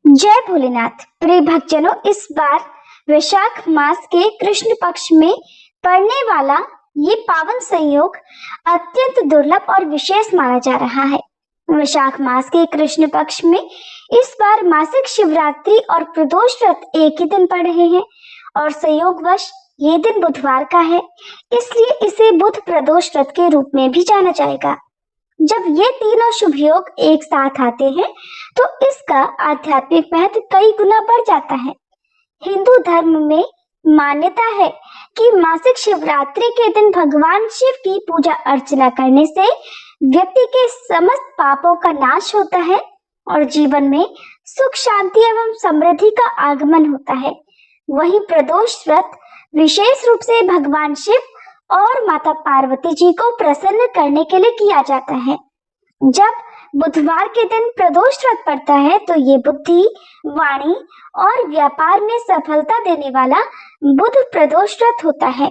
जय भोलेनाथ। प्रिय भक्तजनों, इस बार वैशाख मास के कृष्ण पक्ष में पड़ने वाला ये पावन संयोग अत्यंत दुर्लभ और विशेष माना जा रहा है। वैशाख मास के कृष्ण पक्ष में इस बार मासिक शिवरात्रि और प्रदोष व्रत एक ही दिन पड़ रहे हैं और संयोगवश ये दिन बुधवार का है, इसलिए इसे बुध प्रदोष व्रत के रूप में भी जाना जाएगा। जब ये तीनों शुभ योग एक साथ आते हैं तो इसका आध्यात्मिक महत्व कई गुना बढ़ जाता है। हिंदू धर्म में मान्यता है कि मासिक शिवरात्रि के दिन भगवान शिव की पूजा अर्चना करने से व्यक्ति के समस्त पापों का नाश होता है और जीवन में सुख शांति एवं समृद्धि का आगमन होता है। वहीं प्रदोष व्रत विशेष रूप से भगवान शिव और माता पार्वती जी को प्रसन्न करने के लिए किया जाता है। जब बुधवार के दिन प्रदोष व्रत पड़ता है तो ये बुद्धि, वाणी और व्यापार में सफलता देने वाला बुध प्रदोष व्रत होता है।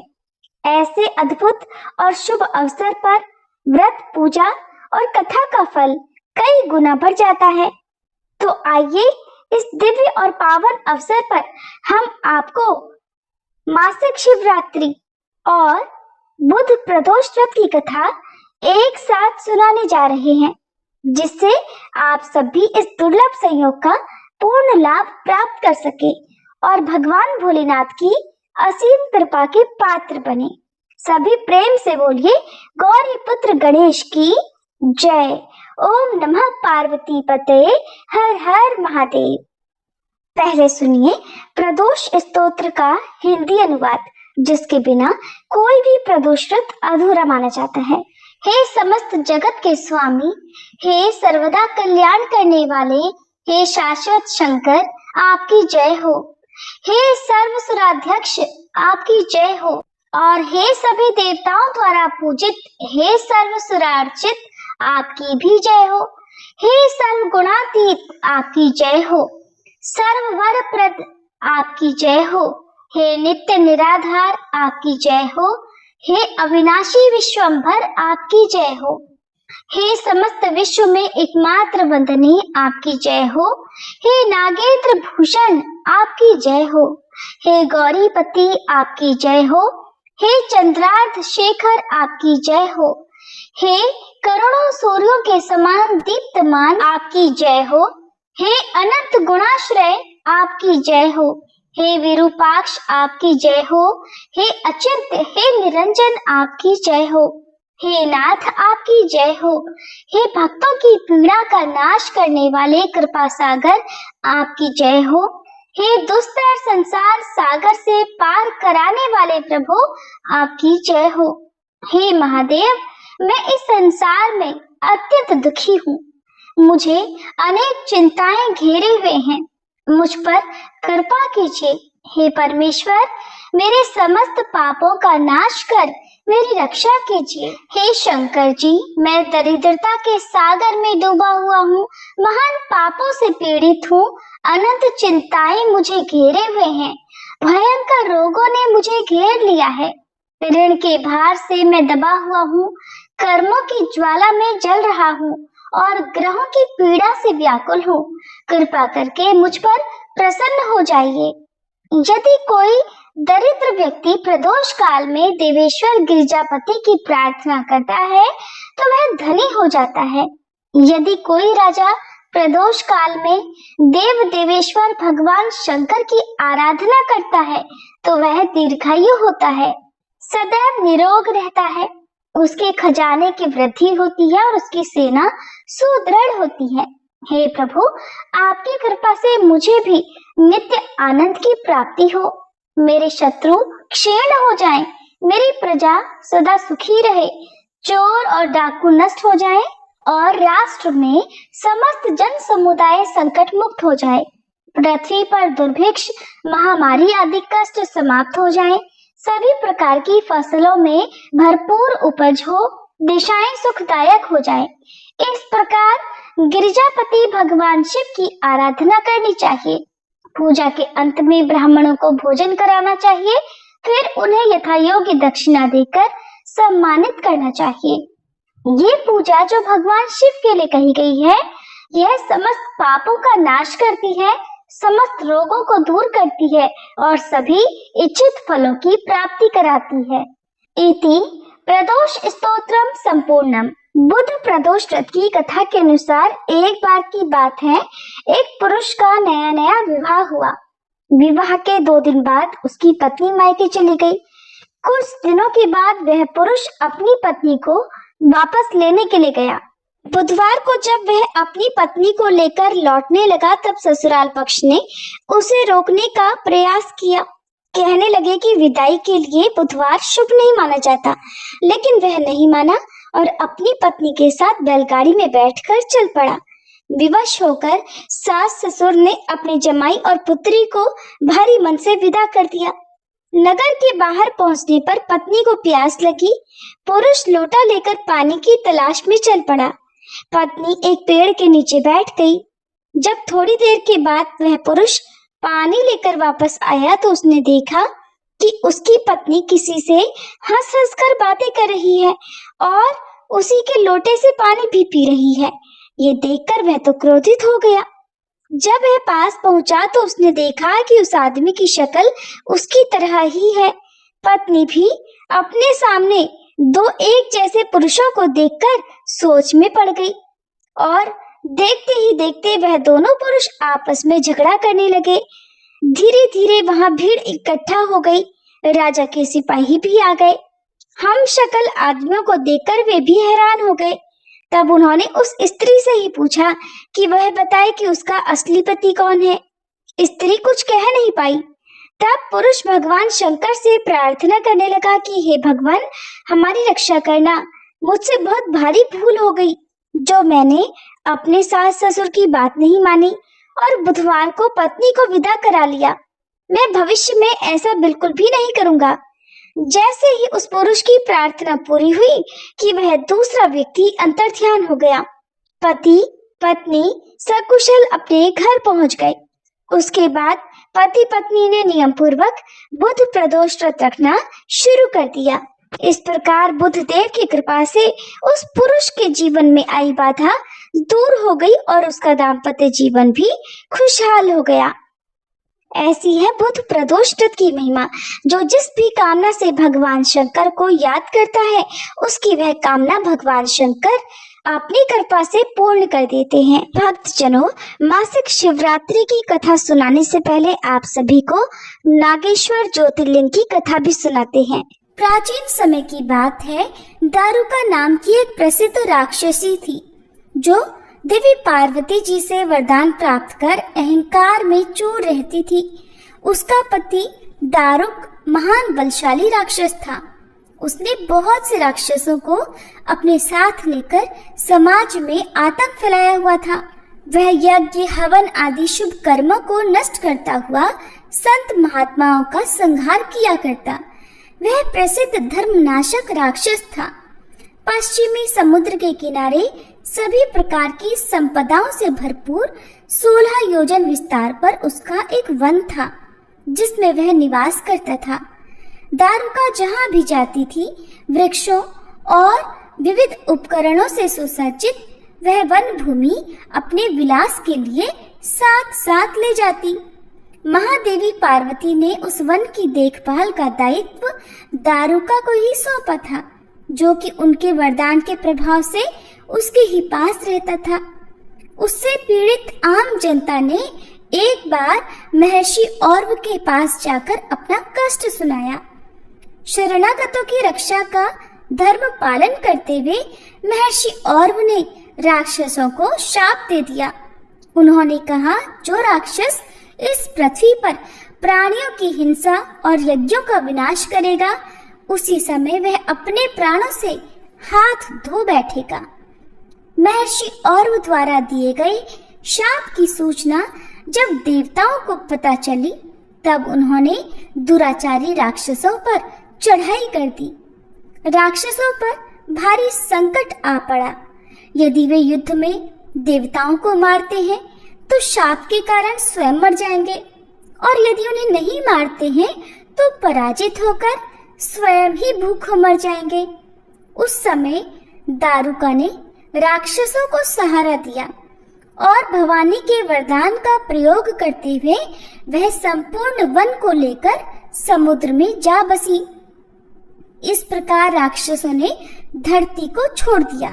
ऐसे अद्भुत और शुभ अवसर पर व्रत, पूजा और कथा का फल कई गुना बढ़ जाता है। तो आइए इस दिव्य और पावन अवसर पर हम आपको मासिक शिवरात्रि और बुध प्रदोष व्रत की कथा एक साथ सुनाने जा रहे हैं, जिससे आप सभी इस दुर्लभ संयोग का पूर्ण लाभ प्राप्त कर सके और भगवान भोलेनाथ की असीम कृपा के पात्र बने। सभी प्रेम से बोलिए गौरी पुत्र गणेश की जय। ओम नमः पार्वती पते, हर हर महादेव। पहले सुनिए प्रदोष स्तोत्र का हिंदी अनुवाद, जिसके बिना कोई भी प्रदोष व्रत अधूरा माना जाता है। हे समस्त जगत के स्वामी, हे सर्वदा कल्याण करने वाले, हे शाश्वत शंकर, आपकी जय हो। हे सर्वसुराध्यक्ष, आपकी जय हो। और हे सभी देवताओं द्वारा पूजित, हे सर्वसुरार्चित, आपकी भी जय हो। हे सर्वगुणातीत, आपकी जय हो। सर्ववरप्रद, आपकी जय हो। हे नित्य निराधार, आपकी जय हो। हे अविनाशी विश्वंभर, आपकी जय हो। हे समस्त विश्व में एकमात्र वंदनीय, आपकी जय हो। हे नागेंद्र भूषण, आपकी जय हो। हे गौरीपति, आपकी जय हो। हे चंद्रार्ध शेखर, आपकी जय हो। हे करोड़ों सूर्यों के समान दीप्तमान, आपकी जय हो। हे अनंत गुणाश्रय, आपकी जय हो। हे विरूपाक्ष, आपकी जय हो। हे अचिंत्य, हे निरंजन, आपकी जय हो। हे नाथ, आपकी जय हो। हे भक्तों की पीड़ा का नाश करने वाले कृपा सागर, आपकी जय हो। हे दुस्तर संसार सागर से पार कराने वाले प्रभु, आपकी जय हो। हे महादेव, मैं इस संसार में अत्यंत दुखी हूँ। मुझे अनेक चिंताएं घेरे हुए हैं, मुझ पर कृपा कीजिए। हे परमेश्वर, मेरे समस्त पापों का नाश कर मेरी रक्षा कीजिए। हे शंकर जी, मैं दरिद्रता के सागर में डूबा हुआ हूँ, महान पापों से पीड़ित हूँ, अनंत चिंताएं मुझे घेरे हुए हैं, भयंकर रोगों ने मुझे घेर लिया है, ऋण के भार से मैं दबा हुआ हूँ, कर्मों की ज्वाला में जल रहा हूँ और ग्रहों की पीड़ा से व्याकुल हूँ। कृपा करके मुझ पर प्रसन्न हो जाइए। यदि कोई दरिद्र व्यक्ति प्रदोष काल में देवेश्वर गिरिजापति की प्रार्थना करता है तो वह धनी हो जाता है। यदि कोई राजा प्रदोष काल में देव देवेश्वर भगवान शंकर की आराधना करता है तो वह दीर्घायु होता है, सदैव निरोग रहता है, उसके खजाने की वृद्धि होती है और उसकी सेना सुदृढ़ होती है। हे प्रभु, आपकी कृपा से मुझे भी नित्य आनंद की प्राप्ति हो, मेरे शत्रु क्षीण हो जाएं, मेरी प्रजा सदा सुखी रहे, चोर और डाकू नष्ट हो जाएं और राष्ट्र में समस्त जन समुदाय संकट मुक्त हो जाए, पृथ्वी पर दुर्भिक्ष, महामारी आदि कष्ट समाप्त हो जाएं, सभी प्रकार की फसलों में भरपूर उपज हो, दिशाएं सुखदायक हो जाए। इस प्रकार गिरिजापति भगवान शिव की आराधना करनी चाहिए। पूजा के अंत में ब्राह्मणों को भोजन कराना चाहिए, फिर उन्हें यथायोग्य दक्षिणा देकर सम्मानित करना चाहिए। ये पूजा जो भगवान शिव के लिए कही गई है, यह समस्त पापों का नाश करती है, समस्त रोगों को दूर करती है और सभी इच्छित फलों की प्राप्ति कराती है। इति प्रदोष स्तोत्रम संपूर्णम। बुध प्रदोष व्रत की कथा के अनुसार एक बार की बात है, एक पुरुष का नया नया विवाह हुआ। विवाह के 2 दिन बाद उसकी पत्नी मायके चली गई। कुछ दिनों के बाद वह पुरुष अपनी पत्नी को वापस लेने के लिए गया। बुधवार को जब वह अपनी पत्नी को लेकर लौटने लगा तब ससुराल पक्ष ने उसे रोकने का प्रयास किया। कहने लगे कि विदाई के लिए बुधवार शुभ नहीं माना जाता, लेकिन वह नहीं माना और अपनी पत्नी के साथ बैलगाड़ी में बैठकर चल पड़ा। विवश होकर सास ससुर ने अपने जमाई और पुत्री को भारी मन से विदा कर दिया। नगर के बाहर पहुंचने पर पत्नी को प्यास लगी। पुरुष लोटा लेकर पानी की तलाश में चल पड़ा। पत्नी एक पेड़ के नीचे बैठ गई। जब थोड़ी देर के बाद वह पुरुष पानी लेकर वापस आया तो उसने देखा कि उसकी पत्नी किसी से हंस हंस कर बातें कर रही है और उसी के लोटे से पानी भी पी रही है। ये देखकर वह तो क्रोधित हो गया। जब वह पास पहुंचा तो उसने देखा कि उस आदमी की शक्ल उसकी तरह ही है। पत्नी भी अपने सामने 2 एक जैसे पुरुषों को देखकर सोच में पड़ गई और देखते ही देखते वह दोनों पुरुष आपस में झगड़ा करने लगे। धीरे धीरे वहां भीड़ इकट्ठा हो गई। राजा के सिपाही भी आ गए। हम शक्ल आदमियों को देखकर वे भी हैरान हो गए। तब उन्होंने उस स्त्री से ही पूछा कि वह बताए कि उसका असली पति कौन है। स्त्री कुछ कह नहीं पाई। तब पुरुष भगवान शंकर से प्रार्थना करने लगा कि हे भगवान, हमारी रक्षा करना। मुझसे बहुत भारी भूल हो गई जो मैंने अपने सास ससुर की बात नहीं मानी और बुधवार को पत्नी को विदा करा लिया। मैं भविष्य में ऐसा बिल्कुल भी नहीं करूंगा। जैसे ही उस पुरुष की प्रार्थना पूरी हुई कि वह दूसरा व्यक्ति अंतर्ध्यान हो गया। पति पत्नी सकुशल अपने घर पहुंच गए। उसके बाद पति पत्नी ने नियम पूर्वक बुध प्रदोष व्रत रखना शुरू कर दिया। इस प्रकार बुध देव की कृपा से उस पुरुष के जीवन में आई बाधा दूर हो गई और उसका दाम्पत्य जीवन भी खुशहाल हो गया। ऐसी है बुध प्रदोष व्रत की महिमा। जो जिस भी कामना से भगवान शंकर को याद करता है उसकी वह कामना भगवान शंकर अपनी कृपा से पूर्ण कर देते हैं। भक्तजनों, मासिक शिवरात्रि की कथा सुनाने से पहले आप सभी को नागेश्वर ज्योतिर्लिंग की कथा भी सुनाते हैं। प्राचीन समय की बात है, दारुका नाम की एक प्रसिद्ध राक्षसी थी जो देवी पार्वती जी से वरदान प्राप्त कर अहंकार में चूर रहती थी। उसका पति दारुक महान बलशाली राक्षस था। उसने बहुत से राक्षसों को अपने साथ लेकर समाज में आतंक फैलाया हुआ था। वह यज्ञ हवन आदि शुभ कर्मों को नष्ट करता हुआ संत महात्माओं का संहार किया करता। वह प्रसिद्ध धर्मनाशक राक्षस था। पश्चिमी समुद्र के किनारे सभी प्रकार की संपदाओं से भरपूर 16 योजन विस्तार पर उसका एक वन था जिसमें वह निवास करता था। दारुका जहाँ भी जाती थी, वृक्षों और विविध उपकरणों से सुसज्जित वह वन भूमि अपने विलास के लिए साथ साथ ले जाती। महादेवी पार्वती ने उस वन की देखभाल का दायित्व दारुका को ही सौंपा था, जो कि उनके वरदान के प्रभाव से उसके ही पास रहता था। उससे पीड़ित आम जनता ने एक बार महर्षि औरव के पास जाकर अपना कष्ट सुनाया। शरणागतों की रक्षा का धर्म पालन करते हुए महर्षि औरव ने राक्षसों को शाप दे दिया। उन्होंने कहा, जो राक्षस इस पृथ्वी पर प्राणियों की हिंसा और यज्ञों का विनाश करेगा, उसी समय वह अपने प्राणों से हाथ धो बैठेगा। महर्षि औरव द्वारा दिए गए शाप की सूचना जब देवताओं को पता चली, तब उन्होंने दुराचारी राक्षसों पर चढ़ाई कर दी। राक्षसों पर भारी संकट आ पड़ा। यदि वे युद्ध में देवताओं को मारते हैं तो शाप के कारण स्वयं मर जाएंगे, और यदि उन्हें नहीं मारते हैं तो पराजित होकर स्वयं ही भूखों मर जाएंगे। उस समय दारुका ने राक्षसों को सहारा दिया और भवानी के वरदान का प्रयोग करते हुए वह संपूर्ण वन को लेकर समुद्र में जा बसी। इस प्रकार राक्षसों ने धरती को छोड़ दिया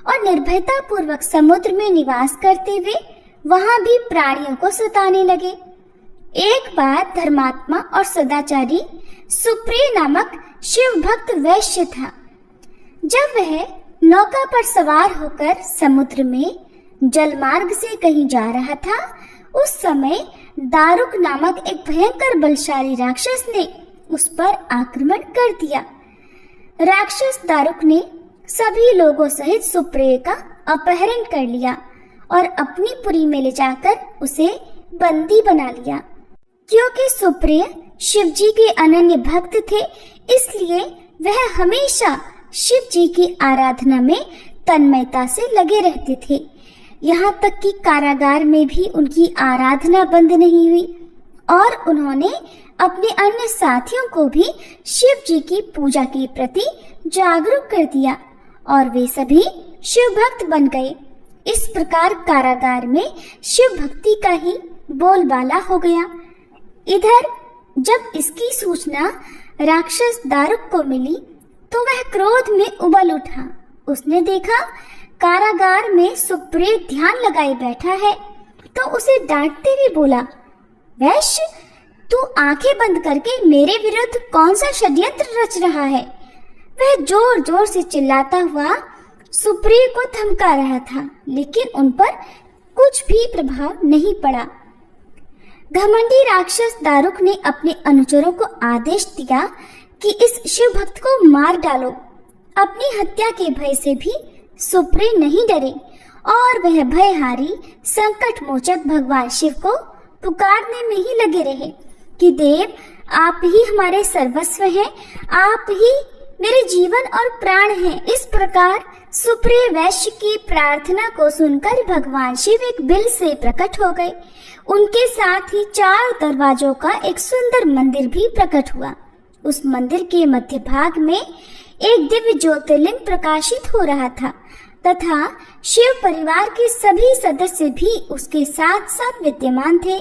और निर्भयता पूर्वक समुद्र में निवास करते हुए वहां भी प्राणियों को सताने लगे। एक बार धर्मात्मा और सदाचारी सुप्रिय नामक शिव भक्त वैश्य था। जब वह नौका पर सवार होकर समुद्र में जलमार्ग से कहीं जा रहा था, उस समय दारुक नामक एक भयंकर बलशाली राक्षस ने उस पर आक्रमण कर दिया। राक्षस दारुक ने सभी लोगों सहित सुप्रिय का अपहरण कर लिया और अपनी पुरी में ले जाकर उसे बंदी बना लिया। क्योंकि सुप्रिय शिव जी के अनन्य भक्त थे, इसलिए वह हमेशा शिव जी की आराधना में तन्मयता से लगे रहते थे। यहाँ तक कि कारागार में भी उनकी आराधना बंद नहीं हुई और उन्होंने अपने अन्य साथियों को भी शिव जी की पूजा के प्रति जागरूक कर दिया और वे सभी शिव भक्त बन गए। इस प्रकार कारागार में शिव भक्ति का ही बोलबाला हो गया। इधर जब इसकी सूचना राक्षस दारुक को मिली तो वह क्रोध में उबल उठा। उसने देखा कारागार में सुप्रिय ध्यान लगाए बैठा है तो उसे डांटते हुए बोला, वैश्य, तू आंखें बंद करके मेरे विरुद्ध कौन सा षड्यंत्र रच रहा है? वह जोर जोर से चिल्लाता हुआ सुप्रिय को धमका रहा था, लेकिन उन पर कुछ भी प्रभाव नहीं पड़ा। घमंडी राक्षस दारुक ने अपने अनुचरों को आदेश दिया कि इस शिव भक्त को मार डालो। अपनी हत्या के भय से भी सुप्रिय नहीं डरे और वह भयहारी संकट मोचक भगवान शिव को पुकारने में ही लगे रहे कि देव, आप ही हमारे सर्वस्व हैं, आप ही मेरे जीवन और प्राण हैं। इस प्रकार सुप्रिय वैश्य की प्रार्थना को सुनकर भगवान शिव एक बिल से प्रकट हो गए। उनके साथ ही 4 दरवाजों का एक सुंदर मंदिर भी प्रकट हुआ। उस मंदिर के मध्य भाग में एक दिव्य ज्योतिर्लिंग प्रकाशित हो रहा था तथा शिव परिवार के सभी सदस्य भी उसके साथ साथ विद्यमान थे।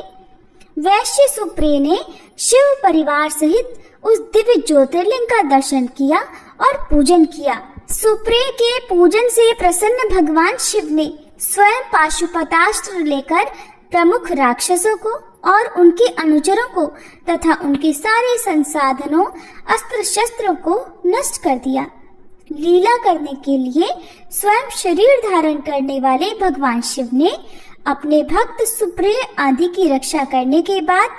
वैश्य सुप्रिय ने शिव परिवार सहित उस दिव्य ज्योतिर्लिंग का दर्शन किया और पूजन किया। सुप्रिय के पूजन से प्रसन्न भगवान शिव ने स्वयं पाशुपतास्त्र लेकर प्रमुख राक्षसों को और उनके अनुचरों को तथा उनके सारे संसाधनों अस्त्र शस्त्रों को नष्ट कर दिया। लीला करने के लिए स्वयं शरीर धारण करने वाले भगवान शिव ने अपने भक्त सुप्रिय आदि की रक्षा करने के बाद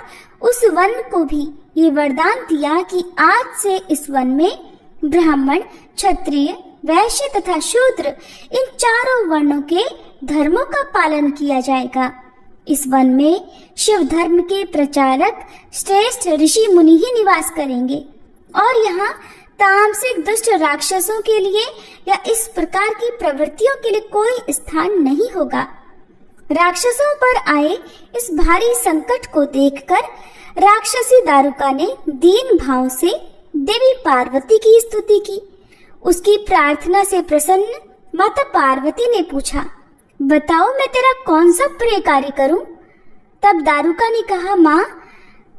उस वन को भी ये वरदान दिया कि आज से इस वन में ब्राह्मण, क्षत्रिय, वैश्य तथा शूद्र इन चारों वर्णों के धर्मों का पालन किया जाएगा। इस वन में शिव धर्म के प्रचारक श्रेष्ठ ऋषि मुनि ही निवास करेंगे और यहाँ तामसिक दुष्ट राक्षसों के लिए या इस प्रकार की प्रवृत्तियों के लिए कोई स्थान नहीं होगा। राक्षसों पर आए इस भारी संकट को देखकर राक्षसी दारुका ने दीन भाव से देवी पार्वती की स्तुति की। उसकी प्रार्थना से प्रसन्न माता पार्वती ने पूछा, बताओ मैं तेरा कौन सा प्रिय कार्य करूं? तब दारुका ने कहा, माँ,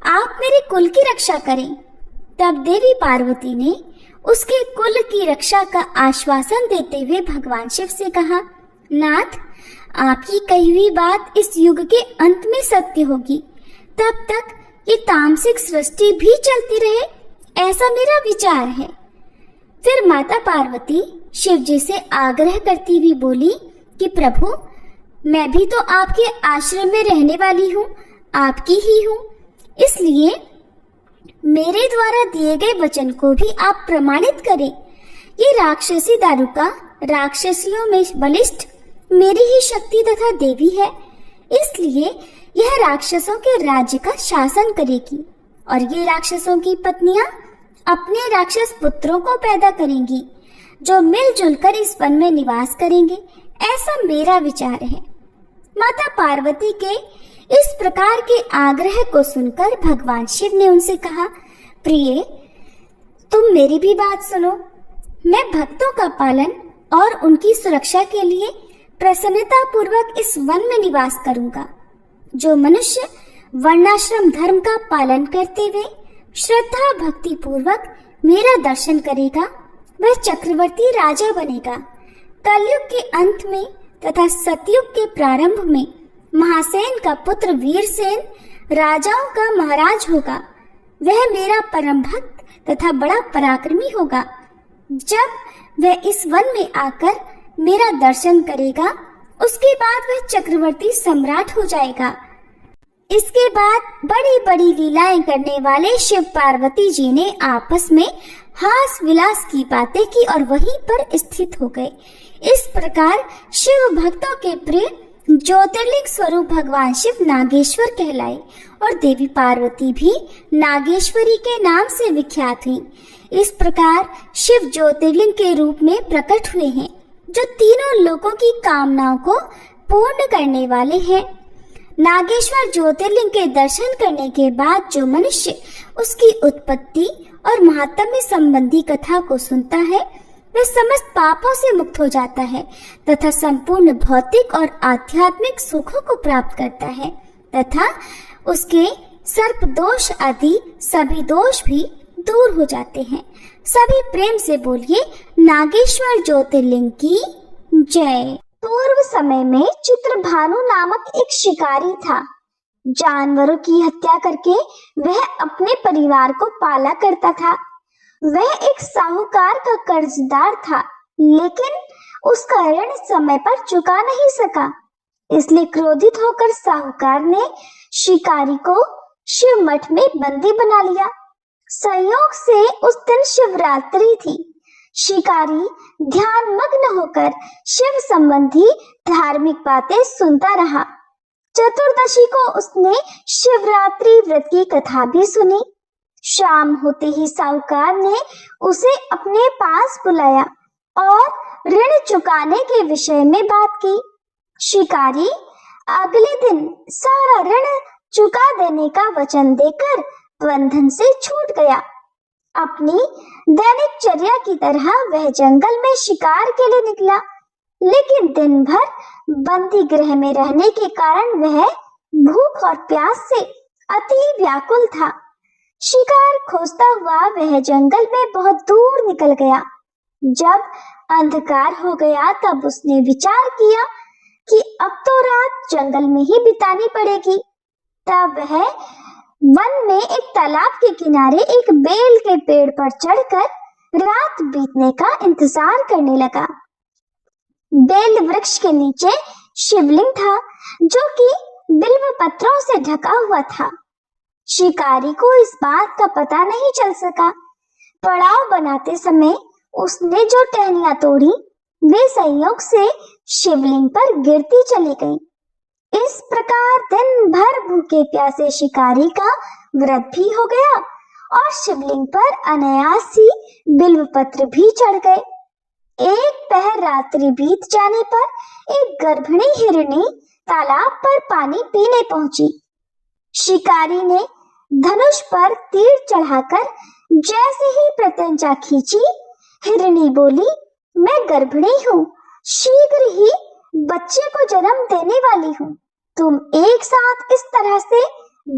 आप मेरे कुल की रक्षा करें। तब देवी पार्वती ने उसके कुल की रक्षा का आश्वासन देते हुए भगवान शिव से कहा, नाथ, आपकी कही हुई बात इस युग के अंत में सत्य होगी। तब तक ये तामसिक सृष्टि भी चलती रहे, ऐसा मेरा विचार है। फिर माता पार्वती शिव जी से आग्रह करती हुई बोली कि प्रभु, मैं भी तो आपके आश्रम में रहने वाली हूँ, आपकी ही हूँ, इसलिए मेरे द्वारा दिए गए वचन को भी आप प्रमाणित करें। ये राक्षसी दारुका राक्षसियों में बलिष्ठ मेरी ही शक्ति तथा देवी है, इसलिए यह राक्षसों के राज्य का शासन करेगी और ये राक्षसों की पत्नियां अपने राक्षस पुत्रों को पैदा करेंगी जो मिलजुल कर इस वन में निवास करेंगे, ऐसा मेरा विचार है। माता पार्वती के इस प्रकार के आग्रह को सुनकर भगवान शिव ने उनसे कहा, प्रिय, तुम मेरी भी बात सुनो। मैं भक्तों का पालन और उनकी सुरक्षा के लिए प्रसन्नता पूर्वक इस वन में निवास करूंगा। जो मनुष्य वर्णाश्रम धर्म का पालन करते हुए श्रद्धा भक्ति पूर्वक मेरा दर्शन करेगा वह चक्रवर्ती राजा बनेगा। कलयुग के अंत में तथा सतयुग के प्रारंभ में महासेन का पुत्र वीरसेन राजाओं का महाराज होगा। वह मेरा परम भक्त तथा बड़ा पराक्रमी होगा। जब वह इस वन में आकर मेरा दर्शन करेगा उसके बाद वह चक्रवर्ती सम्राट हो जाएगा। इसके बाद बड़ी बड़ी लीलाएं करने वाले शिव पार्वती जी ने आपस में हास विलास की बातें की और वहीं पर स्थित हो गए। इस प्रकार शिव भक्तों के प्रिय ज्योतिर्लिंग स्वरूप भगवान शिव नागेश्वर कहलाए और देवी पार्वती भी नागेश्वरी के नाम से विख्यात हुई। इस प्रकार शिव ज्योतिर्लिंग के रूप में प्रकट हुए हैं जो तीनों लोगों की कामनाओं को पूर्ण करने वाले हैं। नागेश्वर ज्योतिर्लिंग के दर्शन करने के बाद जो मनुष्य उसकी उत्पत्ति और महात्म्य संबंधी कथा को सुनता है वह समस्त पापों से मुक्त हो जाता है तथा संपूर्ण भौतिक और आध्यात्मिक सुखों को प्राप्त करता है तथा उसके सर्प दोष आदि सभी दोष भी दूर हो जाते हैं। सभी प्रेम से बोलिए नागेश्वर ज्योतिर्लिंग की जय। पूर्व समय में चित्रभानु नामक एक शिकारी था। जानवरों की हत्या करके वह अपने परिवार को पाला करता था। वह एक साहूकार का कर्जदार था, लेकिन उसका ऋण समय पर चुका नहीं सका। इसलिए क्रोधित होकर साहूकार ने शिकारी को शिव मठ में बंदी बना लिया। संयोग से उस दिन शिवरात्रि थी। शिकारी ध्यान मग्न होकर शिव संबंधी धार्मिक बातें सुनता रहा। चतुर्दशी को उसने शिवरात्रि व्रत की कथा भी सुनी। शाम होते ही साहूकार ने उसे अपने पास बुलाया और ऋण चुकाने के विषय में बात की। शिकारी अगले दिन सारा ऋण चुका देने का वचन देकर बंधन से छूट गया। अपनी दैनिक चर्या की तरह वह जंगल में शिकार के लिए निकला, लेकिन दिन भर बंदी गृह में रहने के कारण वह भूख और प्यास से अति व्याकुल था। शिकार खोजता हुआ वह जंगल में बहुत दूर निकल गया। जब अंधकार हो गया तब उसने विचार किया कि अब तो रात जंगल में ही बितानी पड़ेगी। तब वह वन में एक तालाब के किनारे एक बेल के पेड़ पर चढ़कर रात बीतने का इंतजार करने लगा। बेल वृक्ष के नीचे शिवलिंग था जो कि बिल्व पत्रों से ढका हुआ था। शिकारी को इस बात का पता नहीं चल सका। पड़ाव बनाते समय उसने जो टहनियां तोड़ी वे संयोग से शिवलिंग पर गिरती चली गईं। इस प्रकार दिन भर भूखे प्यासे शिकारी का व्रत भी हो गया और शिवलिंग पर अनायास ही बिल्व पत्र भी चढ़ गए। एक पहर रात्रि बीत जाने पर एक गर्भिणी हिरनी तालाब पर पानी पीने पहुंची। शिकारी ने धनुष पर तीर चढ़ाकर जैसे ही प्रत्यंचा खींची, हिरनी बोली, मैं गर्भिणी हूँ, शीघ्र ही बच्चे को जन्म देने वाली हूँ। तुम एक साथ इस तरह से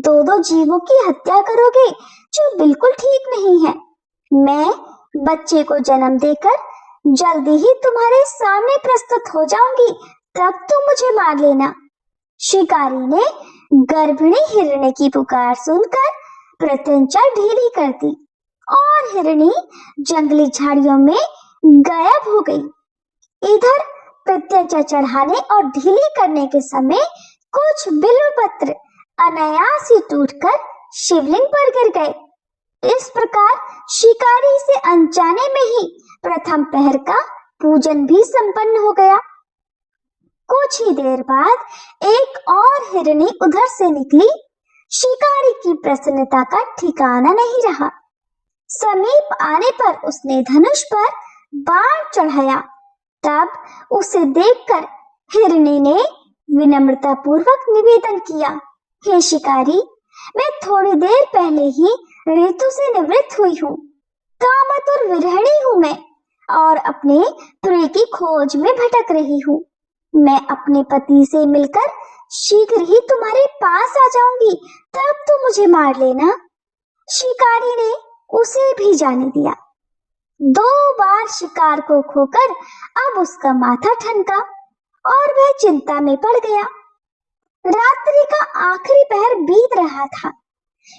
दो दो जीवों की हत्या करोगे जो बिल्कुल ठीक नहीं है। मैं बच्चे को जन्म देकर जल्दी ही तुम्हारे सामने प्रस्तुत हो जाऊंगी, तब तुम मुझे मार लेना। शिकारी ने गर्भिणी हिरणी की पुकार सुनकर प्रत्यंचा ढीली कर दी और हिरणी जंगली झाड़ियों में गायब हो गई। इधर प्रत्यंचा चढ़ाने और ढीली करने के समय कुछ बिल्वपत्र अनायास ही टूटकर शिवलिंग पर गिर गए। इस प्रकार शिकारी से अनजाने में ही प्रथम पहर का पूजन भी संपन्न हो गया। कुछ ही देर बाद एक और हिरणी उधर से निकली। शिकारी की प्रसन्नता का ठिकाना नहीं रहा। समीप आने पर उसने धनुष पर बाण चढ़ाया। तब उसे देखकर हिरणी ने विनम्रता पूर्वक निवेदन किया, हे शिकारी, मैं थोड़ी देर पहले ही ऋतु से निवृत्त हुई हूँ। कामातुर विरहिणी हूँ मैं और अपने प्रिय की खोज में भटक रही हूँ। मैं अपने पति से मिलकर शीघ्र ही तुम्हारे पास आ जाऊंगी, तब तो मुझे मार लेना। शिकारी ने उसे भी जाने दिया। 2 बार शिकार को खोकर अब उसका माथा ठनका और वह चिंता में पड़ गया। रात्रि का आखिरी पहर बीत रहा था।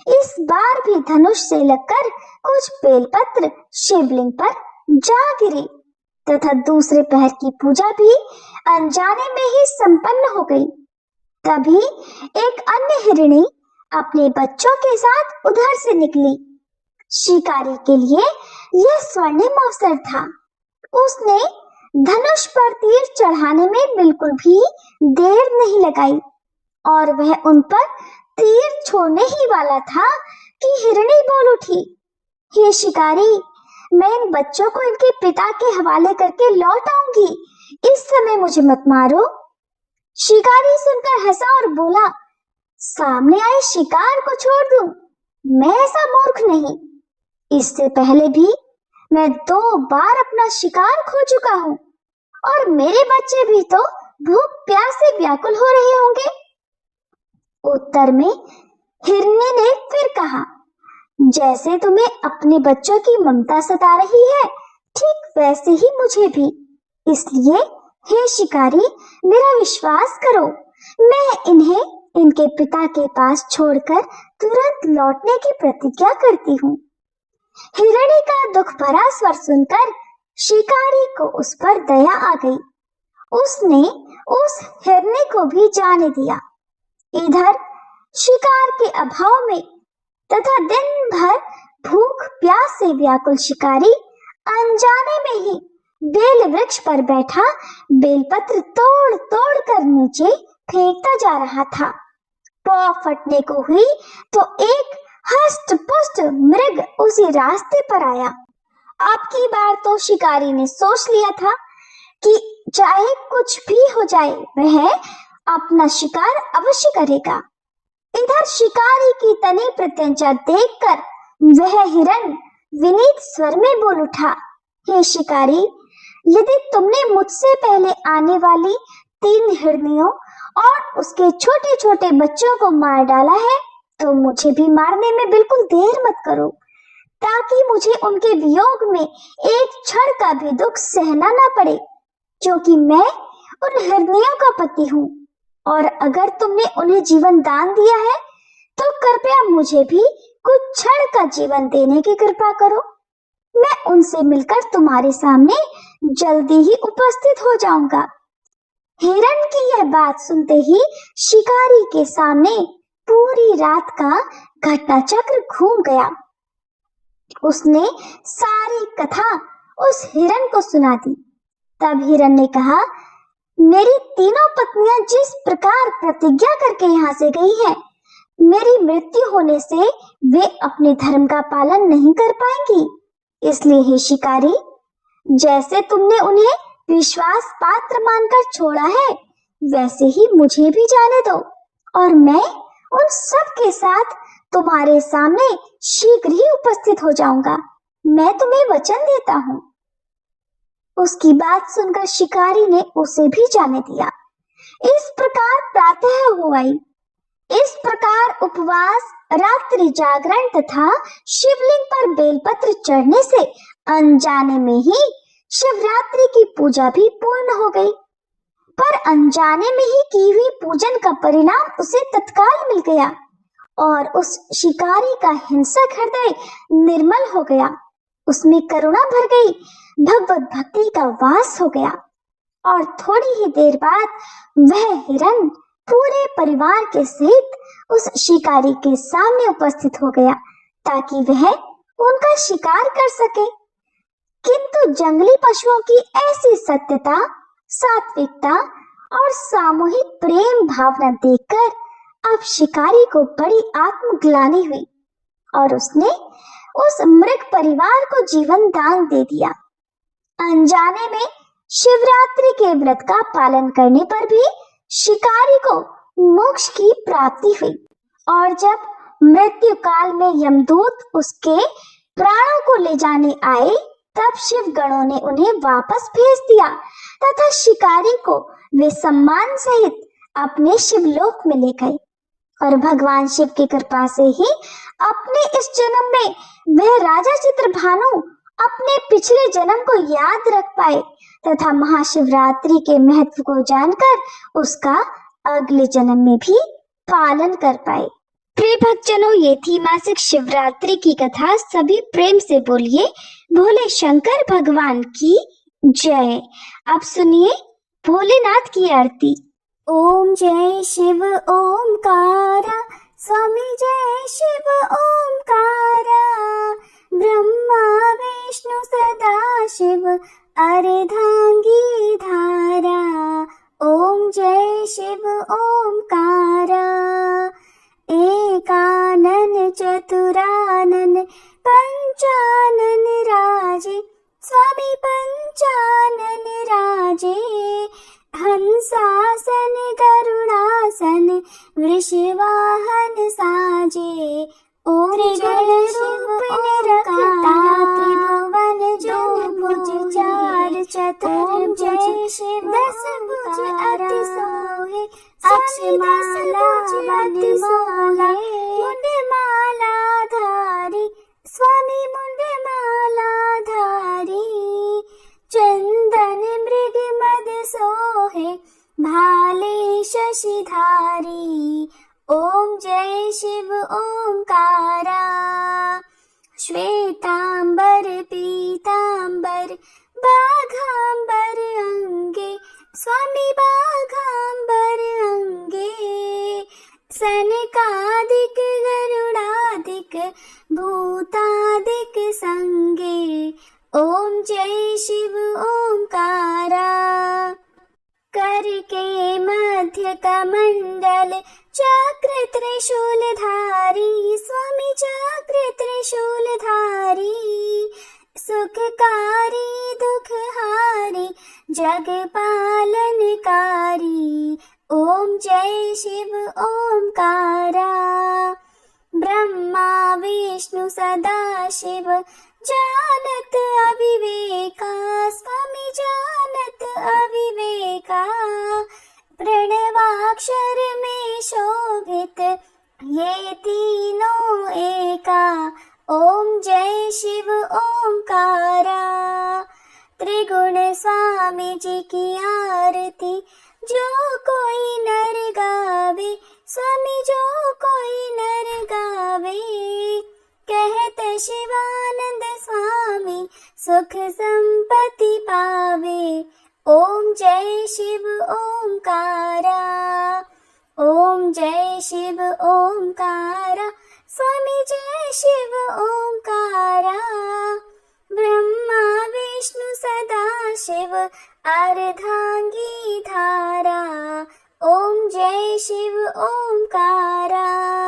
इस बार भी धनुष से लगकर कुछ बेलपत्र शिवलिंग पर जा गिरे तथा दूसरे पहर की पूजा भी अनजाने में ही संपन्न हो गई। तभी एक अन्य हिरणी अपने बच्चों के साथ उधर से निकली। शिकारी के लिए यह स्वर्णिम अवसर था। उसने धनुष पर तीर चढ़ाने में बिल्कुल भी देर नहीं लगाई और वह उन पर तीर छोड़ने ही वाला था कि हिरणी बोल उठी, हे शिकारी, मैं इन बच्चों को इनके पिता के हवाले करके लौट आऊंगी, इस समय मुझे मत मारो। शिकारी सुनकर हंसा और बोला, सामने आए शिकार को छोड़ दूं? मैं ऐसा मूर्ख नहीं। इससे पहले भी मैं 2 बार अपना शिकार खो चुका हूँ और मेरे बच्चे भी तो भूख प्यास से व्याकुल हो रहे होंगे। उत्तर में हिरनी ने फिर कहा, जैसे तुम्हें अपने बच्चों की ममता सता रही है, ठीक वैसे ही मुझे भी। इसलिए हे शिकारी, मेरा विश्वास करो, मैं इन्हें इनके पिता के पास छोड़कर तुरंत लौटने की प्रतिज्ञा करती हूँ। हिरणी का दुख भरा स्वर सुनकर शिकारी को उस पर दया आ गई। उसने उस हिरणी को भी जाने दिया। इधर शिकार के अभाव में तथा दिन भर भूख प्यास से व्याकुल शिकारी अनजाने में ही बेल वृक्ष पर बैठा बेलपत्र तोड़ तोड़ कर नीचे फेंकता जा रहा था। पौ फटने को हुई तो एक हष्ट पुष्ट मृग उसी रास्ते पर आया। अब की बार तो शिकारी ने सोच लिया था कि चाहे कुछ भी हो जाए, वह अपना शिकार अवश्य करेगा। इधर शिकारी की तनी प्रत्यंचा देखकर वह हिरण विनीत स्वर में बोल उठा, हे शिकारी, यदि तुमने मुझसे पहले आने वाली 3 हिरनियों और उसके छोटे छोटे बच्चों को मार डाला है तो मुझे भी मारने में बिल्कुल देर मत करो, ताकि मुझे उनके वियोग में एक क्षण का भी दुख सहना ना पड़े, क्योंकि मैं उन हिरनियों का पति हूँ। और अगर तुमने उन्हें जीवन दान दिया है तो कृपया मुझे भी कुछ क्षण का जीवन देने की कृपा करो। मैं उनसे मिलकर तुम्हारे सामने जल्दी ही उपस्थित हो जाऊंगा। हिरण की यह बात सुनते ही शिकारी के सामने पूरी रात का घटनाचक्र घूम गया। उसने सारी कथा उस हिरण को सुना दी। तब हिरण ने कहा, मेरी तीनों पत्नियां जिस प्रकार प्रतिज्ञा करके यहाँ से गई हैं, मेरी मृत्यु होने से वे अपने धर्म का पालन नहीं कर पाएंगी। इसलिए हे शिकारी, जैसे तुमने उन्हें विश्वास पात्र मानकर छोड़ा है, वैसे ही मुझे भी जाने दो और मैं उन सब के साथ तुम्हारे सामने शीघ्र ही उपस्थित हो जाऊंगा। मैं तुम्हें वचन देता हूँ। उसकी बात सुनकर शिकारी ने उसे भी जाने दिया। इस प्रकार प्रातः हो आई। इस प्रकार उपवास, रात्रि जागरण तथा शिवलिंग पर बेलपत्र चढ़ने से अनजाने में ही शिवरात्रि की पूजा भी पूर्ण हो गई। पर अनजाने में ही की हुई पूजन का परिणाम उसे तत्काल मिल गया और उस शिकारी का हिंसक हृदय निर्मल हो गया। उसमें करुणा भर गई, भगवत भक्ति का वास हो गया और थोड़ी ही देर बाद वह हिरण पूरे परिवार के सहित उस शिकारी के सामने उपस्थित हो गया ताकि वह उनका शिकार कर सके। किंतु जंगली पशुओं की ऐसी सत्यता, सात्विकता और सामूहिक प्रेम भावना देखकर अब शिकारी को बड़ी आत्मग्लानि हुई और उसने उस मृग परिवार को जीवन दान दे दिया। अनजाने में शिवरात्रि के व्रत का पालन करने पर भी शिकारी को मोक्ष की प्राप्ति हुई और जब मृत्यु काल में यमदूत उसके प्राणों को ले जाने आए, तब शिव गणों ने उन्हें वापस भेज दिया तथा शिकारी को वे सम्मान सहित अपने शिवलोक में ले गए और भगवान शिव की कृपा से ही अपने इस जन्म में वह राजा चित्रभानु अपने पिछले जन्म को याद रख पाए तथा महाशिवरात्रि के महत्व को जानकर उसका अगले जन्म में भी पालन कर पाए। प्रिय भक्तजनों, ये थी मासिक शिवरात्रि की कथा। सभी प्रेम से बोलिए भोले शंकर भगवान की जय। अब सुनिए भोलेनाथ की आरती। ओम जय शिव ओमकारा, स्वामी जय शिव ओमकारा, ब्रह्मा विष्णु सदा शिव अर्धांगी धारा। ओम जय शिव ओमकारा, एकानन चतुरानन पंचानन राजे, स्वामी पंचानन राजे, हंसासन गरुड़ासन वृषवाहन साजे। ओम जय शिव निरखता त्रिभुवन जो भुज चार चतुर्भुज शिव दस भुज अति सोहे, अक्षमाला अति सोहे, मुंडमाला धारी, स्वामी मुंडमाला धारी, चंदन मृग मद सोहे, भाले शशिधारी। ओम जय शिव ओमकारा, श्वेतांबर पीतांबर बाघांबर अंगे, स्वामी बाघांबर अंगे, सनकादिक गरुड़ादिक भूतादिक संगे। ओम जय शिव ओमकारा, करके मध्य कमंडल चक्र त्रिशूलधारी, स्वामी चक्र त्रिशूलधारी, सुखकारी दुखहारी जग पालनकारी। ओम जय शिव ओमकारा, ब्रह्मा विष्णु सदा शिव जानत अविवेका, स्वामी जानत अविवेका, प्रणवाक्षर में शोभित ये तीनों एका। ओम जय शिव ओमकारा, त्रिगुण स्वामी जी की आरती जो कोई नर गावे, स्वामी जो कोई नर गावे, कहते शिवानंद स्वामी सुख संपत्ति पावे। ओम जय शिव ओमकारा, ओम जय शिव ओमकारा, स्वामी जय शिव ओमकारा, ब्रह्मा विष्णु सदा शिव अर्धांगी धारा। ओम जय शिव ओमकारा।